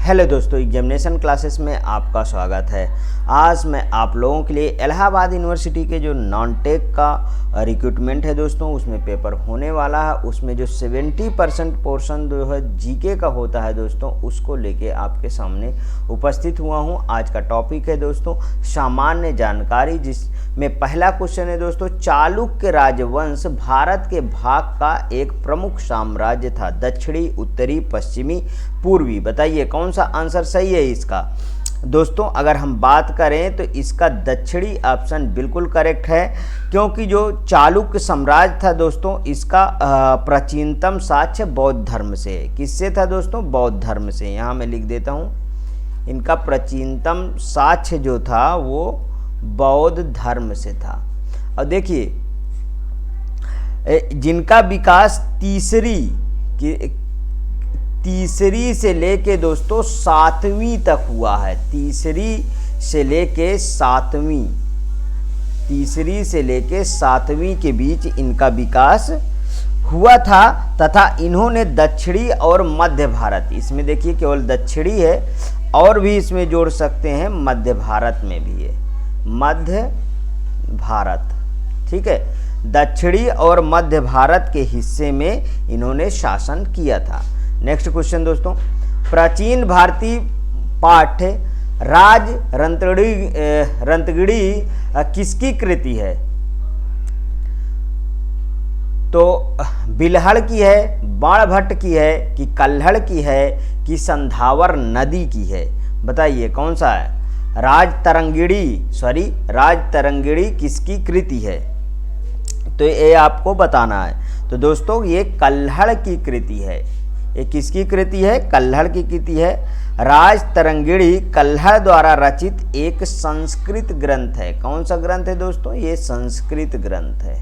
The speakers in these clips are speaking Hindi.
हेलो दोस्तों, एग्जामिनेशन क्लासेस में आपका स्वागत है। आज मैं आप लोगों के लिए इलाहाबाद यूनिवर्सिटी के जो नॉन टेक का रिक्रूटमेंट है दोस्तों, उसमें पेपर होने वाला है। उसमें जो 70% पोर्शन जो है जीके का होता है दोस्तों, उसको लेके आपके सामने उपस्थित हुआ हूं। आज का टॉपिक है दोस्तों सामान्य जानकारी, जिसमें पहला क्वेश्चन है दोस्तों, चालुक्य राजवंश भारत के भाग का एक प्रमुख साम्राज्य था। दक्षिणी, उत्तरी, पश्चिमी, पूर्वी। बताइए कौन सा आंसर सही है इसका। दोस्तों अगर हम बात करें तो इसका दक्षिणी ऑप्शन बिल्कुल करेक्ट है, क्योंकि जो चालुक्य साम्राज्य था दोस्तों, इसका प्राचीनतम साक्ष्य बौद्ध धर्म से है। किससे था दोस्तों? बौद्ध धर्म से। यहाँ मैं लिख देता हूँ, इनका प्राचीनतम साक्ष्य जो था वो बौद्ध धर्म से था। और देखिए जिनका विकास तीसरी से लेके दोस्तों 7वीं तक हुआ है। तीसरी से लेके 7वीं के बीच इनका विकास हुआ था, तथा इन्होंने दक्षिणी और मध्य भारत, इसमें देखिए केवल दक्षिणी है और भी इसमें जोड़ सकते हैं मध्य भारत में भी है, मध्य भारत, ठीक है। दक्षिणी और मध्य भारत के हिस्से में इन्होंने शासन किया था। नेक्स्ट क्वेश्चन दोस्तों, प्राचीन भारतीय पाठ्य राज रंतगड़ी किसकी कृति है? तो बिलहड़ की है, बाणभट्ट की है, कि कल्हड़ की है, कि संधावर नदी की है? बताइए कौन सा है? राज तरंगिणी किसकी कृति है? तो ये आपको बताना है। तो दोस्तों ये कल्हड़ की कृति है। ये किसकी कृति है? कल्हड़ की कृति है। राज तरंगिणी कल्हड़ द्वारा रचित एक संस्कृत ग्रंथ है। कौन सा ग्रंथ है दोस्तों? ये संस्कृत ग्रंथ है।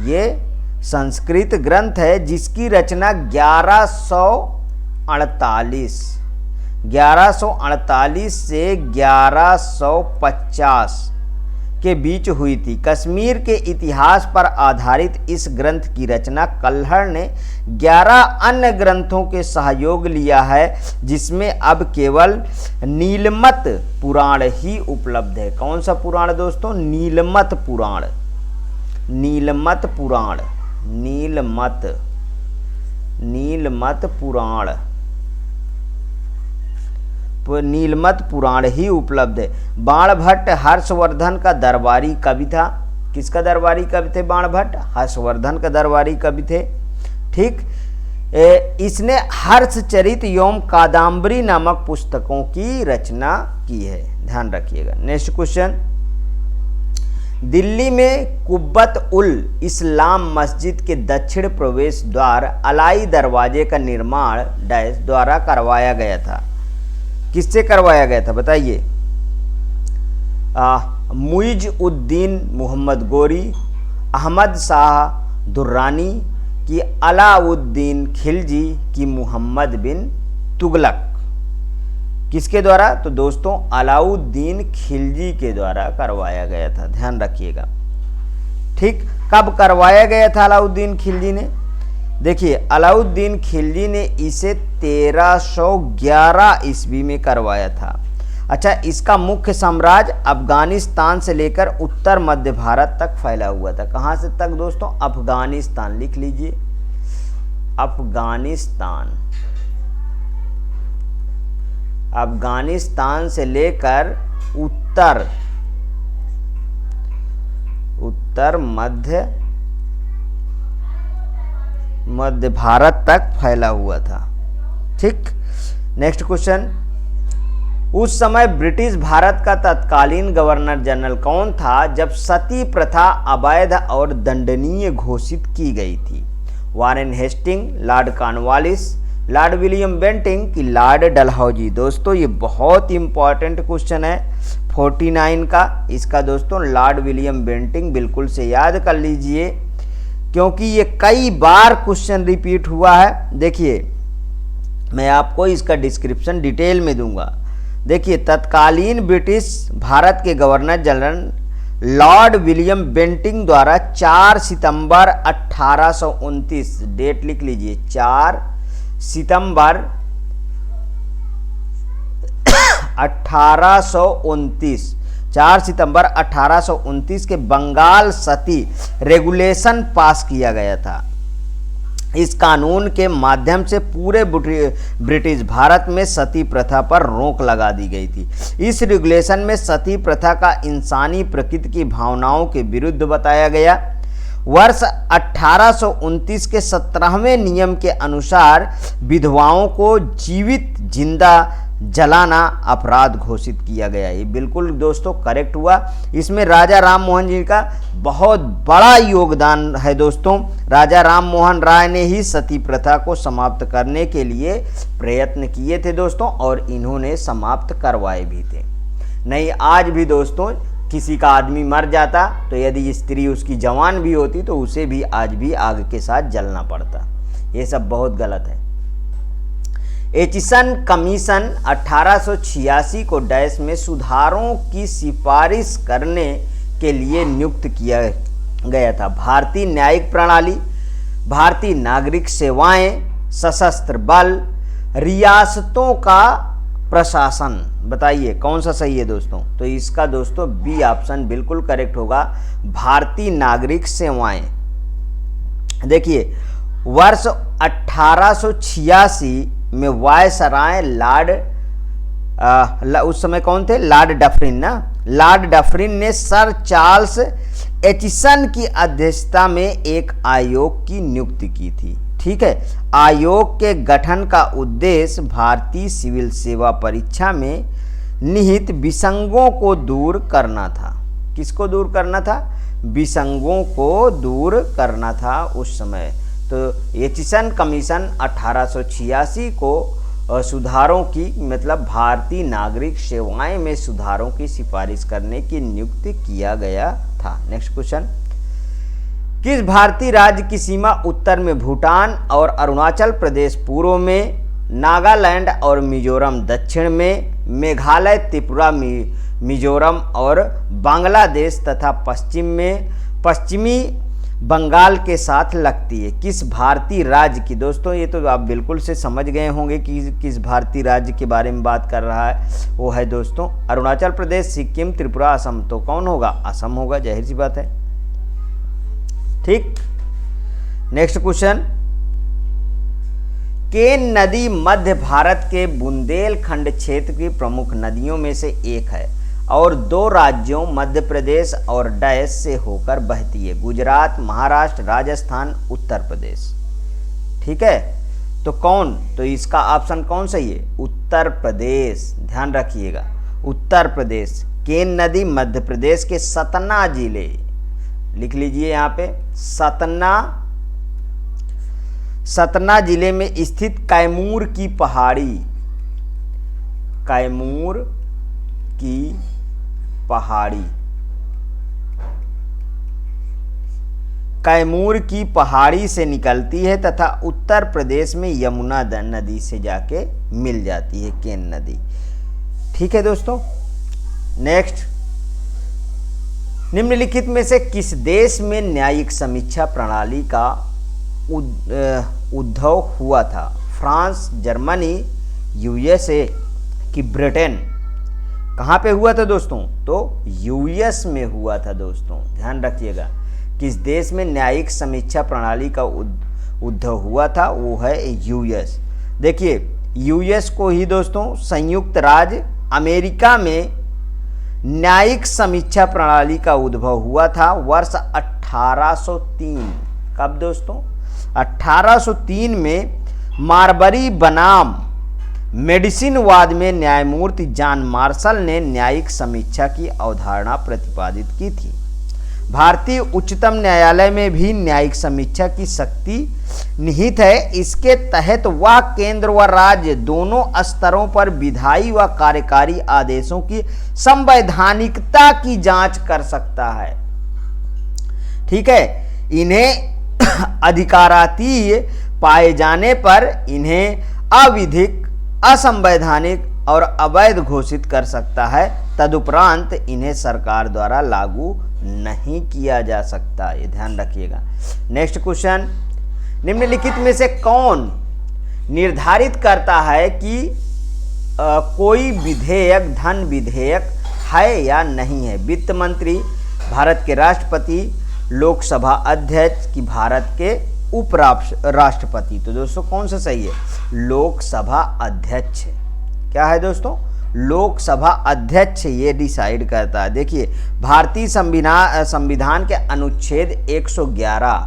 ये संस्कृत ग्रंथ है जिसकी रचना 1148 से 1150 के बीच हुई थी। कश्मीर के इतिहास पर आधारित इस ग्रंथ की रचना कल्हड़ ने 11 अन्य ग्रंथों के सहयोग लिया है, जिसमें अब केवल नीलमत पुराण ही उपलब्ध है। कौन सा पुराण दोस्तों? नीलमत पुराण ही उपलब्ध है। बाणभट्ट हर्षवर्धन का दरबारी कवि था। किसका दरबारी कवि थे? बाणभट्ट हर्षवर्धन का दरबारी कवि थे, ठीक। इसने हर्षचरित एवं कादम्बरी नामक पुस्तकों की रचना की है, ध्यान रखिएगा। नेक्स्ट क्वेश्चन, दिल्ली में कुब्बत उल इस्लाम मस्जिद के दक्षिण प्रवेश द्वार अलाई दरवाजे का निर्माण डैश द्वारा करवाया गया था। किससे करवाया गया था? बताइए। मुइज उद्दीन मोहम्मद गोरी, अहमद शाह दुर्रानी, की अलाउद्दीन खिलजी, की मोहम्मद बिन तुगलक? किसके द्वारा? तो दोस्तों अलाउद्दीन खिलजी के द्वारा करवाया गया था, ध्यान रखिएगा, ठीक। कब करवाया गया था अलाउद्दीन खिलजी ने? देखिए अलाउद्दीन खिलजी ने इसे 1311 ईस्वी में करवाया था। अच्छा, इसका मुख्य साम्राज्य अफगानिस्तान से लेकर उत्तर मध्य भारत तक फैला हुआ था। कहाँ से तक दोस्तों? अफगानिस्तान, लिख लीजिए, अफगानिस्तान से लेकर उत्तर मध्य भारत तक फैला हुआ था, ठीक। नेक्स्ट क्वेश्चन, उस समय ब्रिटिश भारत का तत्कालीन गवर्नर जनरल कौन था जब सती प्रथा अवैध और दंडनीय घोषित की गई थी? Warren Hasting, Lord Cornwallis, Lord William Bentinck, की लॉर्ड डलहौजी? दोस्तों ये बहुत इंपॉर्टेंट क्वेश्चन है 49 का। इसका दोस्तों लॉर्ड विलियम बेंटिंक बिल्कुल से याद कर लीजिए, क्योंकि ये कई बार क्वेश्चन रिपीट हुआ है। देखिए मैं आपको इसका डिस्क्रिप्शन डिटेल में दूंगा। देखिए तत्कालीन ब्रिटिश भारत के governor general Lord William Bentinck द्वारा 4 सितंबर 1829, डेट लिख लीजिए, 4 सितंबर 1829 4 सितंबर 1829 के बंगाल सती रेगुलेशन पास किया गया था। इस कानून के माध्यम से पूरे ब्रिटिश भारत में सती प्रथा पर रोक लगा दी गई थी। इस रेगुलेशन में सती प्रथा का इंसानी प्रकृति की भावनाओं के विरुद्ध बताया गया। वर्ष 1829 के 17वें नियम के अनुसार विधवाओं को जीवित जिंदा जलाना अपराध घोषित किया गया। ये बिल्कुल दोस्तों करेक्ट हुआ। इसमें राजा राम मोहन जी का बहुत बड़ा योगदान है दोस्तों। राजा राम मोहन राय ने ही सती प्रथा को समाप्त करने के लिए प्रयत्न किए थे दोस्तों, और इन्होंने समाप्त करवाए भी थे। नहीं, आज भी दोस्तों किसी का आदमी मर जाता तो यदि स्त्री उसकी जवान भी होती तो उसे भी आज भी आग के साथ जलना पड़ता। ये सब बहुत गलत है। एचिसन कमीशन 1886 को डैश में सुधारों की सिफारिश करने के लिए नियुक्त किया गया था। भारतीय न्यायिक प्रणाली, भारतीय नागरिक सेवाएं, सशस्त्र बल, रियासतों का प्रशासन, बताइए कौन सा सही है दोस्तों? तो इसका दोस्तों बी ऑप्शन बिल्कुल करेक्ट होगा, भारतीय नागरिक सेवाएं। देखिए वर्ष 1886 में वायसराय उस समय कौन थे? लॉर्ड डफरिन ना। लॉर्ड डफरिन ने सर चार्ल्स एचिसन की अध्यक्षता में एक आयोग की नियुक्ति की थी। ठीक है, आयोग के गठन का उद्देश्य भारतीय सिविल सेवा परीक्षा में निहित विसंगों को दूर करना था। किसको दूर करना था? विसंगों को दूर करना था उस समय। तो एचिसन कमीशन 1886 को सुधारों की मतलब भारतीय नागरिक सेवाएं में सुधारों की सिफारिश करने की नियुक्ति किया गया था। नेक्स्ट क्वेश्चन, किस भारतीय राज्य की सीमा उत्तर में भूटान और अरुणाचल प्रदेश पूर्व में, नागालैंड और मिजोरम दक्षिण में, मेघालय, त्रिपुरा, मिजोरम और बांग्लादेश तथा पश्चिम में पश्चिमी बंगाल के साथ लगती है? किस भारतीय राज्य की? दोस्तों ये तो आप बिल्कुल से समझ गए होंगे कि किस भारतीय राज्य के बारे में बात कर रहा है। वो है दोस्तों अरुणाचल प्रदेश, सिक्किम, त्रिपुरा, असम। तो कौन होगा? असम होगा, जाहिर सी बात है। ठीक, नेक्स्ट क्वेश्चन, केन नदी मध्य भारत के बुंदेलखंड क्षेत्र की प्रमुख नदियों में से एक है और 2 राज्यों मध्य प्रदेश और डैश से होकर बहती है? गुजरात, महाराष्ट्र, राजस्थान, उत्तर प्रदेश। ठीक है, तो कौन? तो इसका ऑप्शन कौन सही है? उत्तर प्रदेश। ध्यान रखिएगा, उत्तर प्रदेश। केन नदी मध्य प्रदेश के सतना जिले, लिख लीजिए यहाँ पे, सतना जिले में स्थित कैमूर की पहाड़ी, कैमूर की पहाड़ी, कैमूर की पहाड़ी से निकलती है तथा उत्तर प्रदेश में यमुना नदी से जाके मिल जाती है केन नदी। ठीक है दोस्तों, नेक्स्ट, निम्नलिखित में से किस देश में न्यायिक समीक्षा प्रणाली का उद्भव हुआ था? फ्रांस, जर्मनी, यूएसए कि ब्रिटेन? कहाँ पे हुआ था दोस्तों? तो यूएस में हुआ था दोस्तों। ध्यान रखिएगा, किस देश में न्यायिक समीक्षा प्रणाली का उद्भव हुआ था? वो है यूएस। देखिए यूएस को ही दोस्तों संयुक्त राज्य अमेरिका में न्यायिक समीक्षा प्रणाली का उद्भव हुआ था वर्ष 1803। कब दोस्तों? 1803 में मार्बरी बनाम मेडिसिनवाद में न्यायमूर्ति जॉन मार्शल ने न्यायिक समीक्षा की अवधारणा प्रतिपादित की थी। भारतीय उच्चतम न्यायालय में भी न्यायिक समीक्षा की शक्ति निहित है। इसके तहत वह केंद्र व राज्य दोनों स्तरों पर विधायी व कार्यकारी आदेशों की संवैधानिकता की जांच कर सकता है। ठीक है, इन्हें अधिकारातीय पाए जाने पर इन्हें अविधिक, असंवैधानिक और अवैध घोषित कर सकता है। तदुपरांत इन्हें सरकार द्वारा लागू नहीं किया जा सकता। ये ध्यान रखिएगा। नेक्स्ट क्वेश्चन, निम्नलिखित में से कौन निर्धारित करता है कि कोई विधेयक धन विधेयक है या नहीं है? वित्त मंत्री, भारत के राष्ट्रपति, लोकसभा अध्यक्ष कि भारत के उप राष्ट्रपति? तो दोस्तों कौन सा सही है? लोकसभा अध्यक्ष। क्या है दोस्तों? लोकसभा अध्यक्ष ये डिसाइड करता है। देखिए, भारतीय संविधान के अनुच्छेद 111,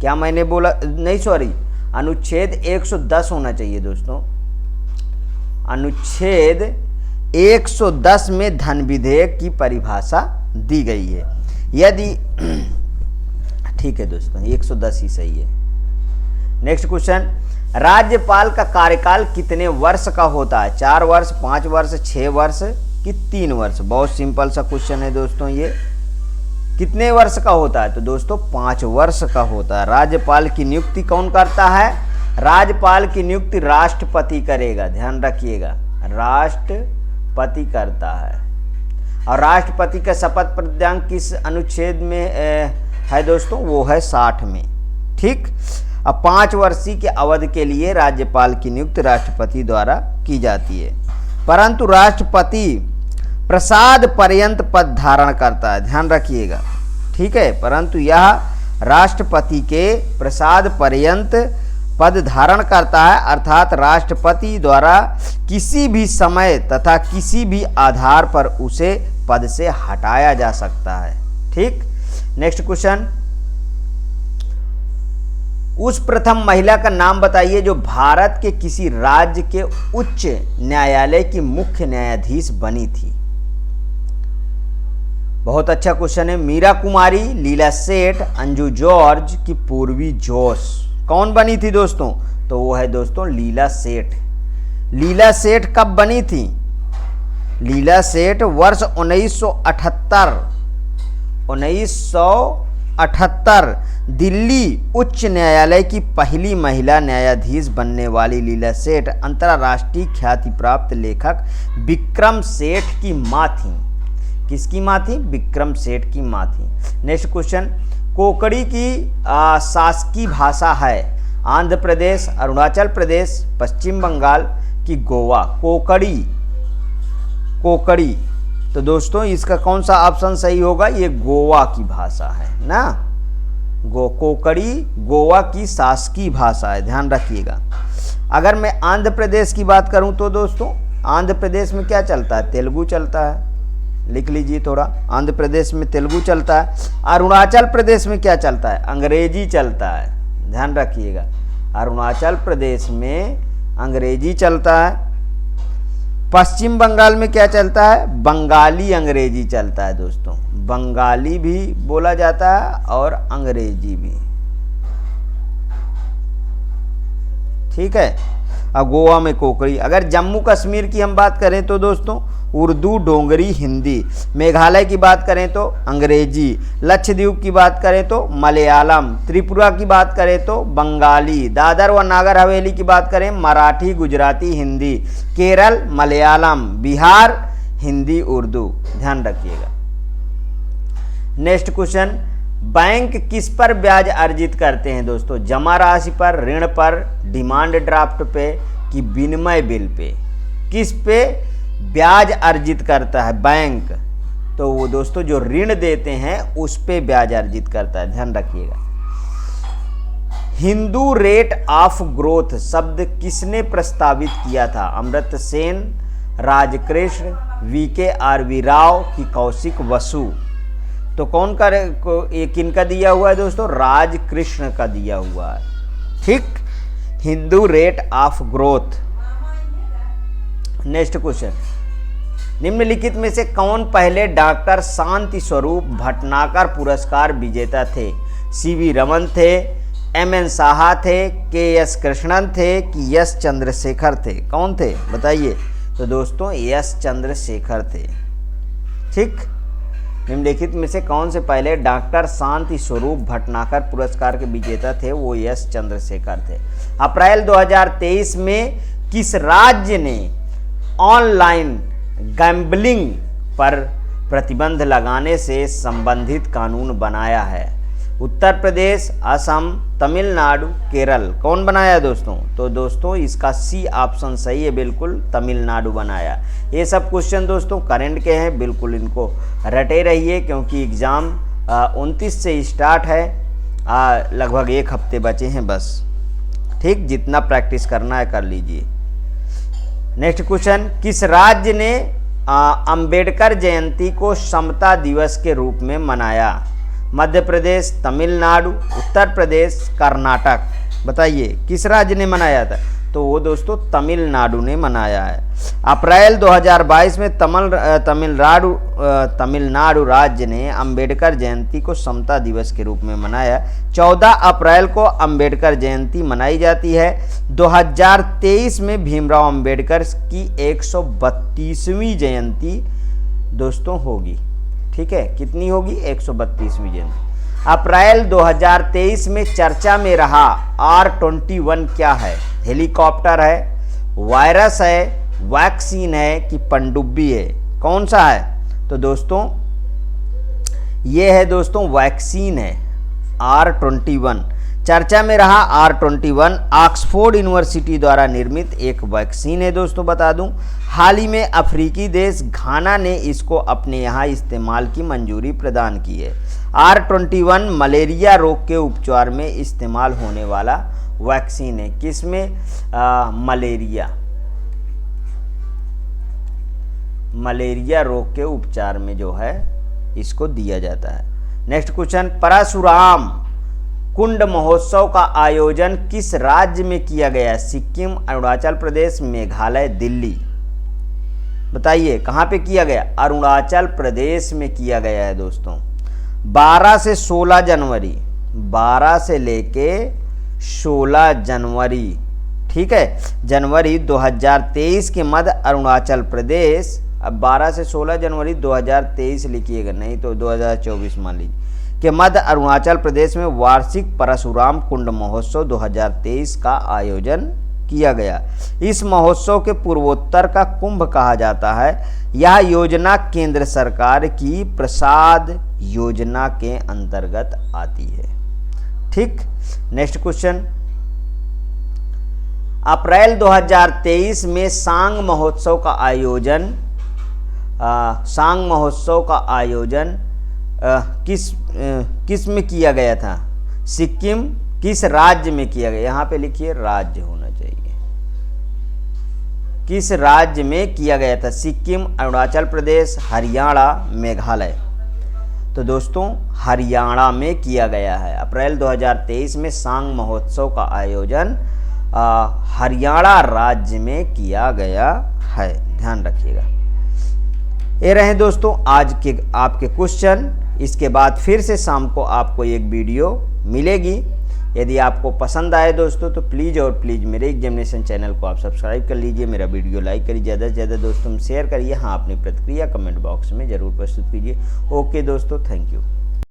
क्या मैंने बोला? नहीं सॉरी, अनुच्छेद 110 होना चाहिए दोस्तों। अनुच्छेद 110 में धन विधेयक की परिभाषा दी गई है। यदि ठीक है दोस्तों, 110 ही सही है। नेक्स्ट क्वेश्चन, राज्यपाल का कार्यकाल कितने वर्ष का होता है? 4 वर्ष, 5 वर्ष, 6 वर्ष कि 3 वर्ष? बहुत सिंपल सा क्वेश्चन है दोस्तों ये। कितने वर्ष का होता है? तो दोस्तों 5 वर्ष का होता है। राज्यपाल की नियुक्ति कौन करता है? राज्यपाल की नियुक्ति राष्ट्रपति करेगा, ध्यान रखिएगा, राष्ट्रपति करता है। और राष्ट्रपति का शपथ प्रतिज्ञान किस अनुच्छेद में है दोस्तों? वो है 60 में। ठीक। अब 5 वर्षीय के अवधि के लिए राज्यपाल की नियुक्ति राष्ट्रपति द्वारा की जाती है, परंतु राष्ट्रपति प्रसाद पर्यंत पद धारण करता है, ध्यान रखिएगा। ठीक है, परंतु यह राष्ट्रपति के प्रसाद पर्यंत पद धारण करता है, अर्थात राष्ट्रपति द्वारा किसी भी समय तथा किसी भी आधार पर उसे पद से हटाया जा सकता है। ठीक। नेक्स्ट क्वेश्चन, उस प्रथम महिला का नाम बताइए जो भारत के किसी राज्य के उच्च न्यायालय की मुख्य न्यायाधीश बनी थी। बहुत अच्छा क्वेश्चन है। मीरा कुमारी, लीला सेठ, अंजू जॉर्ज की पूर्वी जोश? कौन बनी थी दोस्तों? तो वो है दोस्तों लीला सेठ। लीला सेठ कब बनी थी? लीला सेठ वर्ष 1978 दिल्ली उच्च न्यायालय की पहली महिला न्यायाधीश बनने वाली लीला सेठ अंतर्राष्ट्रीय ख्याति प्राप्त लेखक विक्रम सेठ की मां थी। किसकी मां थी? विक्रम सेठ की मां थी। नेक्स्ट क्वेश्चन, कोकड़ी की शासकीय भाषा है आंध्र प्रदेश, अरुणाचल प्रदेश, पश्चिम बंगाल की गोवा? कोकड़ी। तो दोस्तों इसका कौन सा ऑप्शन सही होगा? ये गोवा की भाषा है ना। कोकड़ी गोवा की शासकीय भाषा है, ध्यान रखिएगा। अगर मैं आंध्र प्रदेश की बात करूं तो दोस्तों आंध्र प्रदेश में क्या चलता है? तेलुगु चलता है, लिख लीजिए थोड़ा। आंध्र प्रदेश में तेलुगु चलता है। अरुणाचल प्रदेश में क्या चलता है? अंग्रेजी चलता है, ध्यान रखिएगा। अरुणाचल प्रदेश में अंग्रेजी चलता है। पश्चिम बंगाल में क्या चलता है? बंगाली अंग्रेजी चलता है दोस्तों। बंगाली भी बोला जाता है और अंग्रेजी भी। ठीक है। अब गोवा में कोकड़ी। अगर जम्मू कश्मीर की हम बात करें तो दोस्तों उर्दू, डोगरी, हिंदी। मेघालय की बात करें तो अंग्रेजी। लक्षद्वीप की बात करें तो मलयालम। त्रिपुरा की बात करें तो बंगाली। दादर व नागर हवेली की बात करें मराठी, गुजराती, हिंदी। केरल मलयालम। बिहार हिंदी, उर्दू। ध्यान रखिएगा। नेक्स्ट क्वेश्चन, बैंक किस पर ब्याज अर्जित करते हैं दोस्तों? जमा राशि पर, ऋण पर, डिमांड ड्राफ्ट पे कि विनिमय बिल पे? किस पे ब्याज अर्जित करता है बैंक? तो वो दोस्तों जो ऋण देते हैं उस पे ब्याज अर्जित करता है, ध्यान रखिएगा। हिंदू रेट ऑफ ग्रोथ शब्द किसने प्रस्तावित किया था? अमर्त्य सेन, राजकृष्ण, VKRV राव की कौशिक वसु? तो कौन का किनका दिया हुआ है दोस्तों? राजकृष्ण का दिया हुआ है। ठीक। Hindu rate of growth. Next question, निम्नलिखित में से कौन पहले डॉक्टर शांति स्वरूप भटनागर पुरस्कार विजेता थे? CV रमन थे, MN साहा थे, KS कृष्णन थे कि S चंद्रशेखर थे? कौन थे बताइए? तो दोस्तों S चंद्रशेखर थे। ठीक। निम्नलिखित में से कौन से पहले डॉक्टर शांति स्वरूप भटनागर पुरस्कार के विजेता थे? वो S चंद्रशेखर थे। अप्रैल 2023 में किस राज्य ने ऑनलाइन गैम्बलिंग पर प्रतिबंध लगाने से संबंधित कानून बनाया है? उत्तर प्रदेश, असम, तमिलनाडु, केरल। कौन बनाया दोस्तों? तो दोस्तों इसका सी ऑप्शन सही है, बिल्कुल तमिलनाडु बनाया। ये सब क्वेश्चन दोस्तों करंट के हैं, बिल्कुल इनको रटे रहिए क्योंकि एग्ज़ाम 29 से स्टार्ट है। लगभग एक हफ्ते बचे हैं बस। ठीक, जितना प्रैक्टिस करना है कर लीजिए। नेक्स्ट क्वेश्चन, किस राज्य ने अंबेडकर जयंती को समता दिवस के रूप में मनाया? मध्य प्रदेश, तमिलनाडु, उत्तर प्रदेश, कर्नाटक। बताइए किस राज्य ने मनाया था? तो वो दोस्तों तमिलनाडु ने मनाया है। अप्रैल 2022 में तमिलनाडु राज्य ने अंबेडकर जयंती को समता दिवस के रूप में मनाया। 14 अप्रैल को अंबेडकर जयंती मनाई जाती है। 2023 में भीमराव अंबेडकर की 132वीं जयंती दोस्तों होगी। ठीक है, कितनी होगी? 132वीं जयंती। अप्रैल 2023 में चर्चा में रहा R21 क्या है? हेलीकॉप्टर है, वायरस है, वैक्सीन है कि पनडुब्बी है? कौन सा है? तो दोस्तों ये है दोस्तों वैक्सीन है, R21। चर्चा में रहा R21 ऑक्सफोर्ड यूनिवर्सिटी द्वारा निर्मित एक वैक्सीन है दोस्तों, बता दूं। हाल ही में अफ्रीकी देश घाना ने इसको अपने यहाँ इस्तेमाल की मंजूरी प्रदान की है। R21 मलेरिया रोग के उपचार में इस्तेमाल होने वाला वैक्सीन है। किसमें? मलेरिया रोग के उपचार में जो है इसको दिया जाता है। नेक्स्ट क्वेश्चन, परशुराम कुंड महोत्सव का आयोजन किस राज्य में किया गया? सिक्किम, अरुणाचल प्रदेश, मेघालय, दिल्ली। बताइए कहाँ पे किया गया? अरुणाचल प्रदेश में किया गया है दोस्तों। 12 से 16 जनवरी, 12 से लेके 16 जनवरी, ठीक है, जनवरी 2023 के मध्य अरुणाचल प्रदेश। अब 12 से 16 जनवरी 2023 लिखिएगा, नहीं तो 2024 मान लीजिए, के मध्य अरुणाचल प्रदेश में वार्षिक परशुराम कुंड महोत्सव 2023 का आयोजन किया गया। इस महोत्सव के पूर्वोत्तर का कुंभ कहा जाता है। यह योजना केंद्र सरकार की प्रसाद योजना के अंतर्गत आती है। ठीक, नेक्स्ट क्वेश्चन, अप्रैल 2023 में सांग महोत्सव का आयोजन किस में किया गया था? सिक्किम, किस राज्य में किया गया? यहाँ पे लिखिए राज्य होना चाहिए। किस राज्य में किया गया था? सिक्किम, अरुणाचल प्रदेश, हरियाणा, मेघालय। तो दोस्तों हरियाणा में किया गया है। अप्रैल 2023 में सांग महोत्सव का आयोजन हरियाणा राज्य में किया गया है, ध्यान रखिएगा। ये रहे दोस्तों आज के आपके क्वेश्चन। इसके बाद फिर से शाम को आपको एक वीडियो मिलेगी। यदि आपको पसंद आए दोस्तों तो प्लीज़ और प्लीज़ मेरे एग्जामिनेशन चैनल को आप सब्सक्राइब कर लीजिए, मेरा वीडियो लाइक करिए, ज़्यादा से ज़्यादा दोस्तों में शेयर करिए। हाँ, अपनी प्रतिक्रिया कमेंट बॉक्स में ज़रूर प्रस्तुत कीजिए। ओके दोस्तों, थैंक यू।